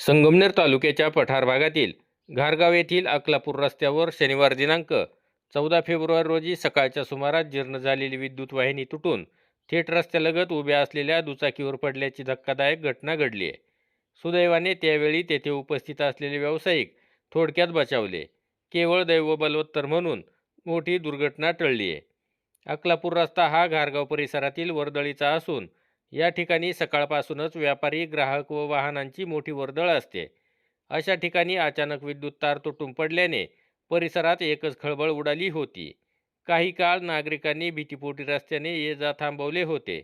संगमनेर तालुक्याच्या पठार भागातील घारगाव येथील अकलापूर रस्त्यावर शनिवार दिनांक 14 फेब्रुवारी रोजी सकाळच्या सुमारास जीर्ण झालेली विद्युत वाहिनी तुटून थेट रस्त्यालगत उभ्या असलेल्या दुचाकीवर पडल्याची धक्कादायक घटना घडली आहे. सुदैवाने त्यावेळी तेथे उपस्थित असलेले व्यावसायिक थोडक्यात बचावले. केवळ दैव बलवत्तर म्हणून मोठी दुर्घटना टळली आहे. अकलापूर रस्ता हा घारगाव परिसरातील वर्दळीचा असून या ठिकाणी सकाळपासूनच व्यापारी, ग्राहक व वाहनांची मोठी वर्दळ असते. अशा ठिकाणी अचानक विद्युत तार तुटून पडल्याने परिसरात एकच खळबळ उडाली होती. काही काळ नागरिकांनी भीतीपोटी रस्त्याने ये जा थांबवले होते.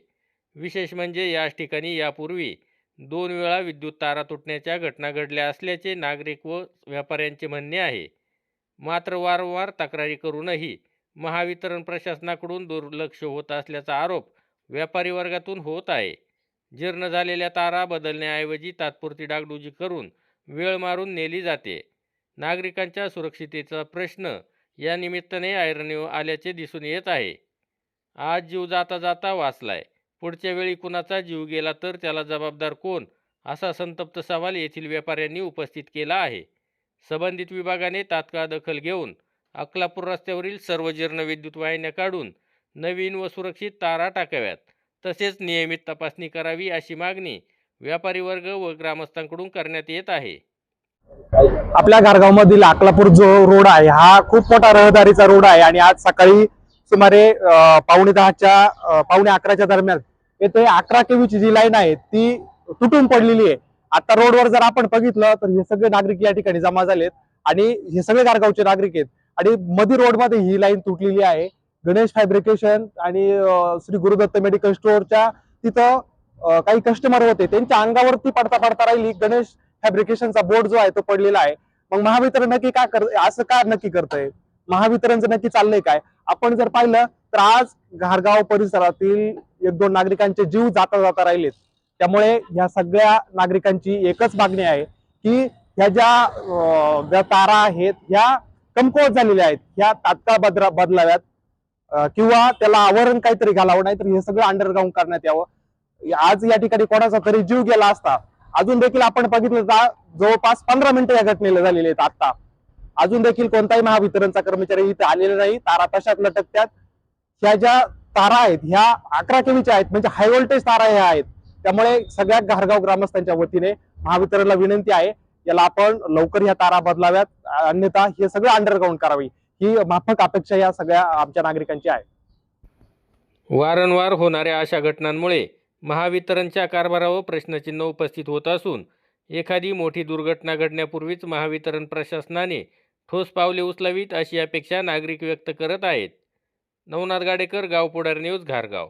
विशेष म्हणजे याच ठिकाणी यापूर्वी 2 वेळा विद्युत तारा तुटण्याच्या घटना घडल्या असल्याचे नागरिक व व्यापाऱ्यांचे म्हणणे आहे. मात्र वारंवार तक्रारी करूनही महावितरण प्रशासनाकडून दुर्लक्ष होत असल्याचा आरोप व्यापारी वर्गातून होत आहे. जीर्ण झालेल्या तारा बदलण्याऐवजी तात्पुरती डागडुजी करून वेळ मारून नेली जाते. नागरिकांच्या सुरक्षिततेचा प्रश्न या निमित्ताने ऐरणी आल्याचे दिसून येत आहे. आज जीव जाता जाता वाचलाय, पुढच्या वेळी कुणाचा जीव गेला तर त्याला जबाबदार कोण, असा संतप्त सवाल येथील व्यापाऱ्यांनी उपस्थित केला आहे. संबंधित विभागाने तात्काळ दखल घेऊन अकलापूर रस्त्यावरील सर्व जीर्ण विद्युत वाहिन्या काढून नवीन व सुरक्षित तारा टाकाव्यात. तसेच नियमित तपासणी करावी अशी मागणी व्यापारी वर्ग व ग्रामस्थांकडून करण्यात येत आहे. आपल्या घारगावमधील अकलापूर जो रोड आहे हा खूप मोठा रहदारीचा रोड आहे आणि आज सकाळी सुमारे पावणे 11च्या दरम्यान येथे 11 केव्हीची जी लाईन आहे ती तुटून पडलेली आहे. आता रोडवर जर आपण बघितलं तर हे सगळे नागरिक या ठिकाणी जमा झालेत आणि हे सगळे घारगावचे नागरिक आहेत आणि मध्ये रोडमध्ये ही लाईन तुटलेली आहे. गणेश फॅब्रिकेशन आणि श्री गुरुदत्त मेडिकल स्टोअरच्या तिथं काही कस्टमर होते, त्यांच्या अंगावरती पडता पडता राहिली गणेश फॅब्रिकेशनचा बोर्ड जो आहे तो पडलेला आहे. मग महावितरण नक्की काय असं का नक्की करतंय, महावितरणचं नक्की चाललंय काय? आपण जर पाहिलं तर आज घारगाव परिसरातील 1-2 नागरिकांचे जीव जाता जाता राहिलेत. त्यामुळे या सगळ्या नागरिकांची एकच मागणी आहे की ह्या ज्या तारा आहेत ह्या कमकुवत झालेल्या आहेत, ह्या तात्काळ बदलाव्यात किंवा त्याला आवरण काहीतरी घालावं, नाहीतर हे सगळं अंडरग्राऊंड करण्यात यावं. आज या ठिकाणी कोणाचा तरी जीव गेला असता. अजून देखील आपण बघितलं तर जवळपास 15 मिनिटं या घटनेला झालेले आहेत. आता अजून देखील कोणताही महावितरणचा कर्मचारी इथे आलेला नाही. तारा तशाच लटकत्यात. ह्या ज्या तारा आहेत ह्या 11 केव्हीच्या आहेत, म्हणजे हाय व्होल्टेज तारा ह्या आहेत. त्यामुळे सगळ्या घारगाव ग्रामस्थांच्या वतीने महावितरणला विनंती आहे, याला आपण लवकर ह्या तारा बदलाव्यात, अन्यथा हे सगळं अंडरग्राऊंड करावी, ही माफक अपेक्षा या सगळ्या आमच्या नागरिकांची आहे. वारंवार होणाऱ्या अशा घटनांमुळे महावितरणच्या कारभारावर प्रश्नचिन्ह उपस्थित होत असून एखादी मोठी दुर्घटना घडण्यापूर्वीच महावितरण प्रशासनाने ठोस पावले उचलावीत अशी अपेक्षा नागरिक व्यक्त करत आहेत. नवनाथ गाडेकर, गाव पुढारी न्यूज, घारगाव.